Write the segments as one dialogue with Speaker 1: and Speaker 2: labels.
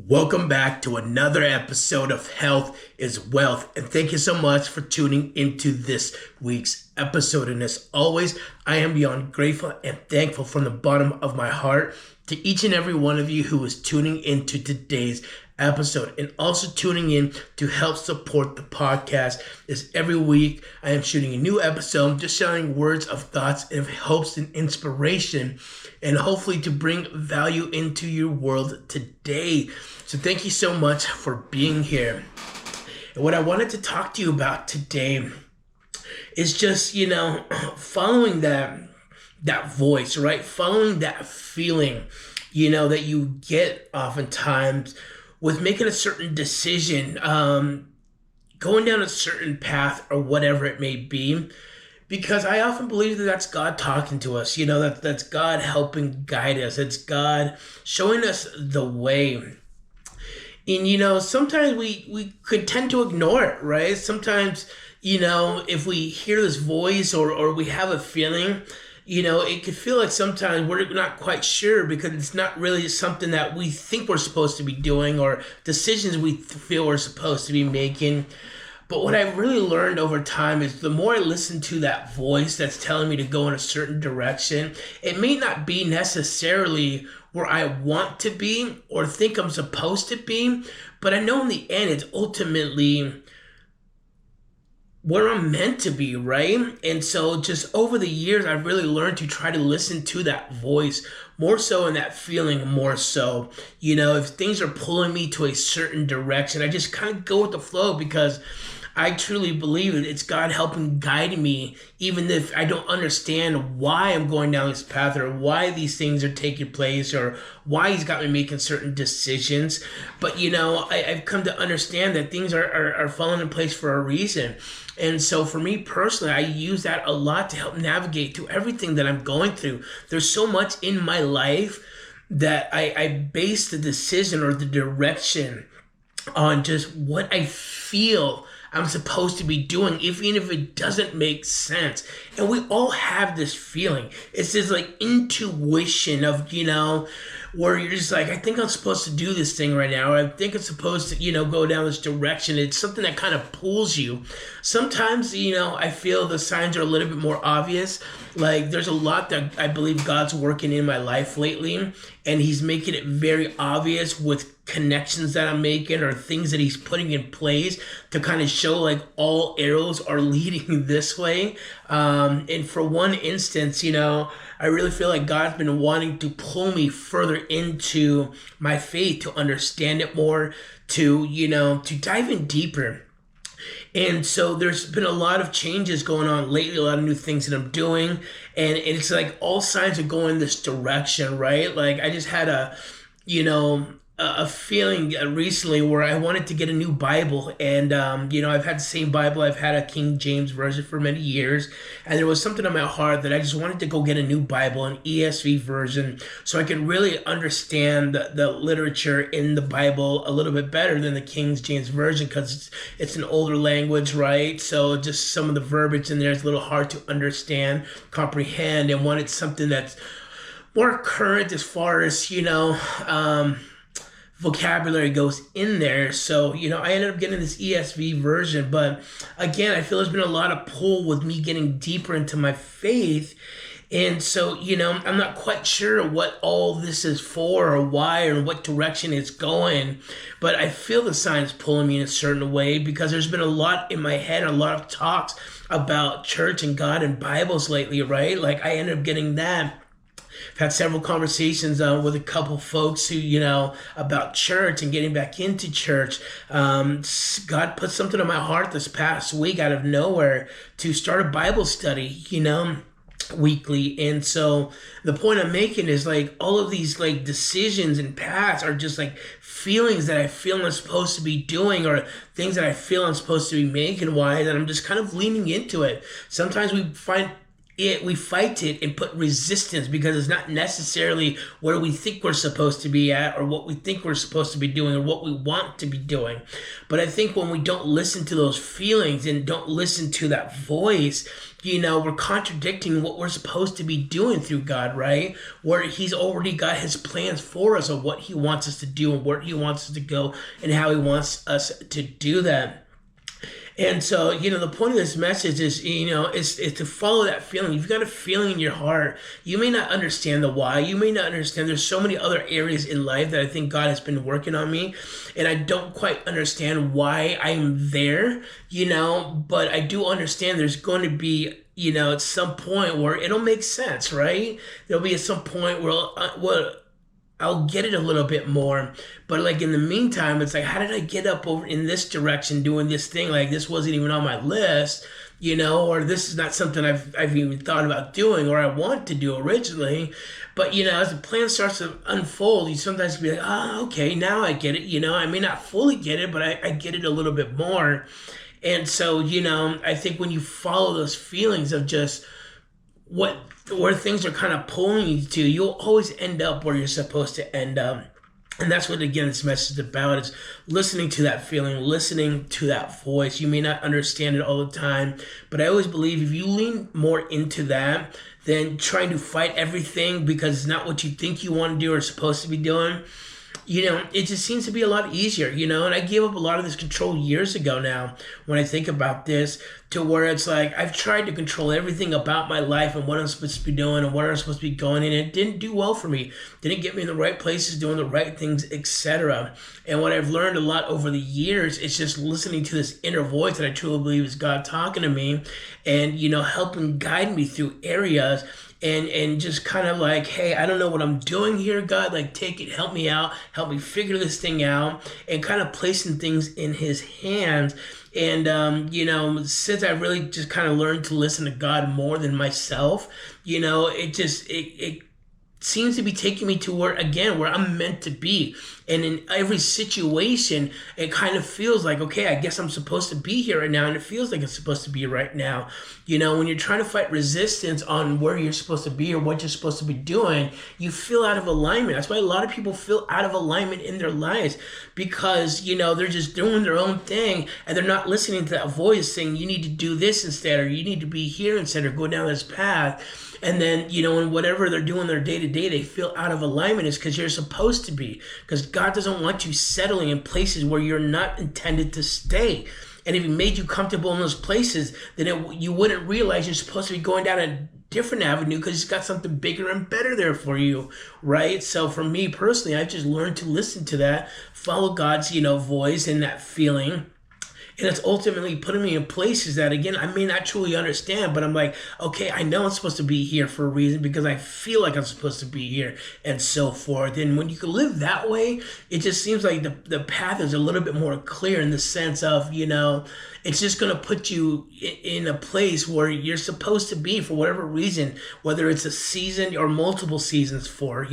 Speaker 1: Welcome back to another episode of Health is Wealth, and thank you so much for tuning into this week's episode. And as always, I am beyond grateful and thankful from the bottom of my heart to each and every one of you who is tuning into today's episode and also tuning in to help support the podcast. As every week I am shooting a new episode, just sharing words of thoughts and hopes and inspiration, and hopefully to bring value into your world today. So thank you so much for being here. And what I wanted to talk to you about today is just, following that voice, right? Following that feeling, that you get oftentimes with making a certain decision, going down a certain path or whatever it may be. Because I often believe that that's God talking to us, that's God helping guide us. It's God showing us the way. And, sometimes we could tend to ignore it, right? Sometimes, if we hear this voice or we have a feeling, it could feel like sometimes we're not quite sure because it's not really something that we think we're supposed to be doing or decisions we feel we're supposed to be making. But what I've really learned over time is the more I listen to that voice that's telling me to go in a certain direction, it may not be necessarily where I want to be or think I'm supposed to be, but I know in the end it's ultimately where I'm meant to be, right? And so just over the years, I've really learned to try to listen to that voice more so, and that feeling more so. If things are pulling me to a certain direction, I just kind of go with the flow because I truly believe it's God helping guide me, even if I don't understand why I'm going down this path or why these things are taking place or why He's got me making certain decisions. But, I've come to understand that things are falling in place for a reason. And so for me personally, I use that a lot to help navigate through everything that I'm going through. There's so much in my life that I base the decision or the direction on just what I feel I'm supposed to be doing, even if it doesn't make sense. And we all have this feeling. It's this like intuition of, where you're just like, I think I'm supposed to do this thing right now. Or I think I'm supposed to, go down this direction. It's something that kind of pulls you. Sometimes, I feel the signs are a little bit more obvious. Like there's a lot that I believe God's working in my life lately, and He's making it very obvious with connections that I'm making or things that He's putting in place to kind of show like all arrows are leading this way. And for one instance, I really feel like God's been wanting to pull me further into my faith to understand it more, to dive in deeper. And so there's been a lot of changes going on lately, a lot of new things that I'm doing. And it's like all signs are going this direction, right? Like I just had a feeling recently where I wanted to get a new Bible. And, I've had the same Bible. I've had a King James version for many years. And there was something in my heart that I just wanted to go get a new Bible, an ESV version, so I could really understand the literature in the Bible a little bit better than the King James version because it's an older language, right? So just some of the verbiage in there is a little hard to understand, comprehend, and wanted something that's more current as far as, vocabulary goes in there. So, I ended up getting this ESV version. But again, I feel there's been a lot of pull with me getting deeper into my faith. And so, I'm not quite sure what all this is for or why or what direction it's going. But I feel the signs pulling me in a certain way because there's been a lot in my head, a lot of talks about church and God and Bibles lately, right? Like I ended up getting that. I've had several conversations with a couple folks who, about church and getting back into church. God put something on my heart this past week out of nowhere to start a Bible study, weekly. And so the point I'm making is like all of these like decisions and paths are just like feelings that I feel I'm supposed to be doing or things that I feel I'm supposed to be making wise, and I'm just kind of leaning into it. Sometimes we find we fight it and put resistance because it's not necessarily where we think we're supposed to be at or what we think we're supposed to be doing or what we want to be doing. But I think when we don't listen to those feelings and don't listen to that voice, we're contradicting what we're supposed to be doing through God, right? Where he's already got his plans for us of what he wants us to do and where he wants us to go and how he wants us to do that. And so, the point of this message is to follow that feeling. You've got a feeling in your heart. You may not understand the why. You may not understand. There's so many other areas in life that I think God has been working on me. And I don't quite understand why I'm there, but I do understand there's going to be, at some point where it'll make sense, right? There'll be at some point where I'll get it a little bit more. But like in the meantime, it's like, how did I get up over in this direction doing this thing? Like this wasn't even on my list, or this is not something I've even thought about doing or I want to do originally. But, as the plan starts to unfold, you sometimes be like, okay, now I get it. I may not fully get it, but I get it a little bit more. And so, I think when you follow those feelings of just where things are kind of pulling you to, you'll always end up where you're supposed to end up. And that's what, again, this message is about, is listening to that feeling, listening to that voice. You may not understand it all the time, but I always believe if you lean more into that than trying to fight everything because it's not what you think you want to do or supposed to be doing, it just seems to be a lot easier, and I gave up a lot of this control years ago now when I think about this, to where it's like I've tried to control everything about my life and what I'm supposed to be doing and where I'm supposed to be going, and it didn't do well for me. Didn't get me in the right places, doing the right things, etc. And what I've learned a lot over the years is just listening to this inner voice that I truly believe is God talking to me and, helping guide me through areas. And just kind of like, hey, I don't know what I'm doing here, God. Like, take it, help me out, help me figure this thing out, and kind of placing things in his hands. And, since I really just kind of learned to listen to God more than myself, it seems to be taking me to where I'm meant to be. And in every situation, it kind of feels like, okay, I guess I'm supposed to be here right now. And it feels like it's supposed to be right now. When you're trying to fight resistance on where you're supposed to be or what you're supposed to be doing, you feel out of alignment. That's why a lot of people feel out of alignment in their lives because, they're just doing their own thing and they're not listening to that voice saying, you need to do this instead, or you need to be here instead, or go down this path. And then, in whatever they're doing their day-to-day, they feel out of alignment is because you're supposed to be. Because God doesn't want you settling in places where you're not intended to stay. And if he made you comfortable in those places, then you wouldn't realize you're supposed to be going down a different avenue because he's got something bigger and better there for you, right? So for me personally, I've just learned to listen to that, follow God's, voice and that feeling. And it's ultimately putting me in places that, again, I may not truly understand, but I'm like, okay, I know I'm supposed to be here for a reason because I feel like I'm supposed to be here and so forth. And when you can live that way, it just seems like the path is a little bit more clear in the sense of, it's just going to put you in a place where you're supposed to be for whatever reason, whether it's a season or multiple seasons for,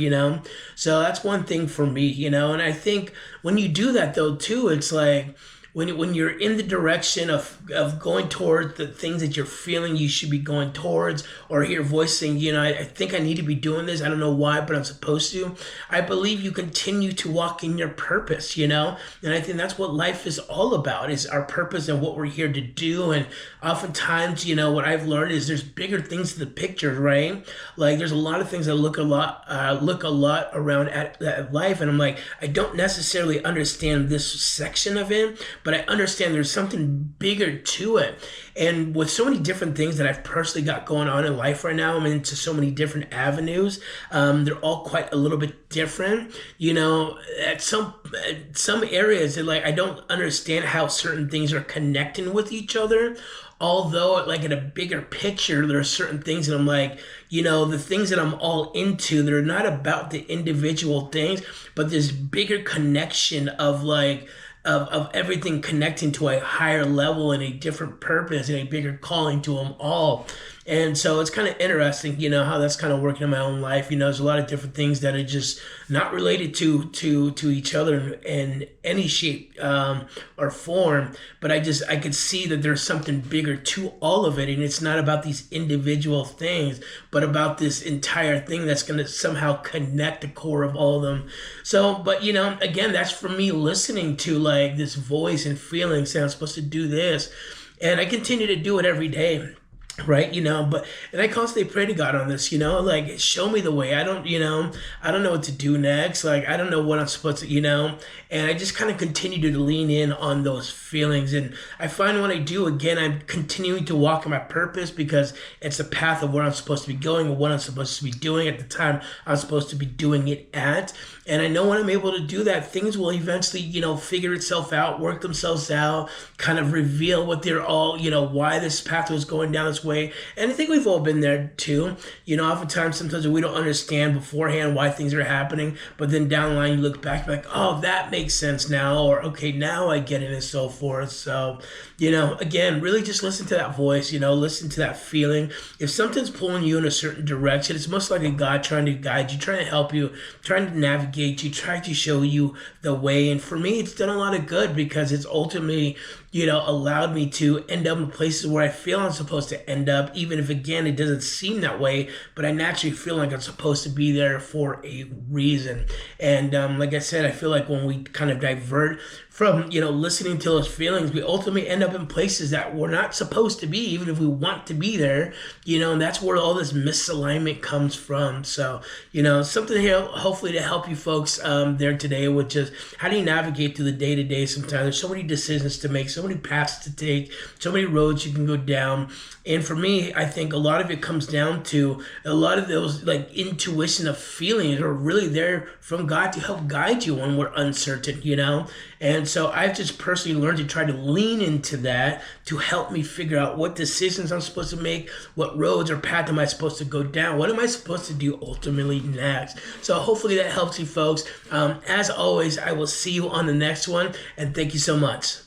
Speaker 1: So that's one thing for me, and I think when you do that though, too, it's like, when you're in the direction of going towards the things that you're feeling you should be going towards, or hear a voice saying, I think I need to be doing this. I don't know why, but I'm supposed to. I believe you continue to walk in your purpose, and I think that's what life is all about, is our purpose and what we're here to do. And oftentimes, what I've learned is there's bigger things to the picture, right? Like there's a lot of things that look a lot around at life. And I'm like, I don't necessarily understand this section of it, but I understand there's something bigger to it. And with so many different things that I've personally got going on in life right now, I'm into so many different avenues. They're all quite a little bit different. At some areas, like I don't understand how certain things are connecting with each other. Although, like in a bigger picture, there are certain things that I'm like, the things that I'm all into, they're not about the individual things, but this bigger connection of like, of everything connecting to a higher level and a different purpose and a bigger calling to them all. And so it's kind of interesting, how that's kind of working in my own life. There's a lot of different things that are just not related to each other in any shape or form. But I could see that there's something bigger to all of it, and it's not about these individual things, but about this entire thing that's going to somehow connect the core of all of them. So, but again, that's for me listening to like this voice and feeling, saying I'm supposed to do this, and I continue to do it every day. Right, but and I constantly pray to God on this, like show me the way. I don't know what to do next. Like I don't know what I'm supposed to, and I just kind of continue to lean in on those feelings. And I find when I do, again, I'm continuing to walk in my purpose because it's the path of where I'm supposed to be going and what I'm supposed to be doing at the time I'm supposed to be doing it at. And I know when I'm able to do that, things will eventually, figure itself out, work themselves out, kind of reveal what they're all, why this path was going down this way. And I think we've all been there too. Oftentimes, sometimes we don't understand beforehand why things are happening, but then down the line, you look back, like, oh, that makes sense now, or okay, now I get it, and so forth. So, again, really just listen to that voice, listen to that feeling. If something's pulling you in a certain direction, it's most like a God trying to guide you, trying to help you, trying to navigate you, trying to show you the way. And for me, it's done a lot of good because it's ultimately, allowed me to end up in places where I feel I'm supposed to end up, even if, again, it doesn't seem that way, but I naturally feel like I'm supposed to be there for a reason. And like I said, I feel like when we kind of divert from, listening to those feelings, we ultimately end up in places that we're not supposed to be, even if we want to be there, and that's where all this misalignment comes from. So, something here, hopefully to help you folks there today with just how do you navigate through the day-to-day sometimes. There's so many decisions to make, so many paths to take, so many roads you can go down. And for me, I think a lot of it comes down to a lot of those like intuition of feelings are really there from God to help guide you when we're uncertain, And so I've just personally learned to try to lean into that to help me figure out what decisions I'm supposed to make, what roads or path am I supposed to go down, what am I supposed to do ultimately next. So hopefully that helps you folks. As always, I will see you on the next one, and thank you so much.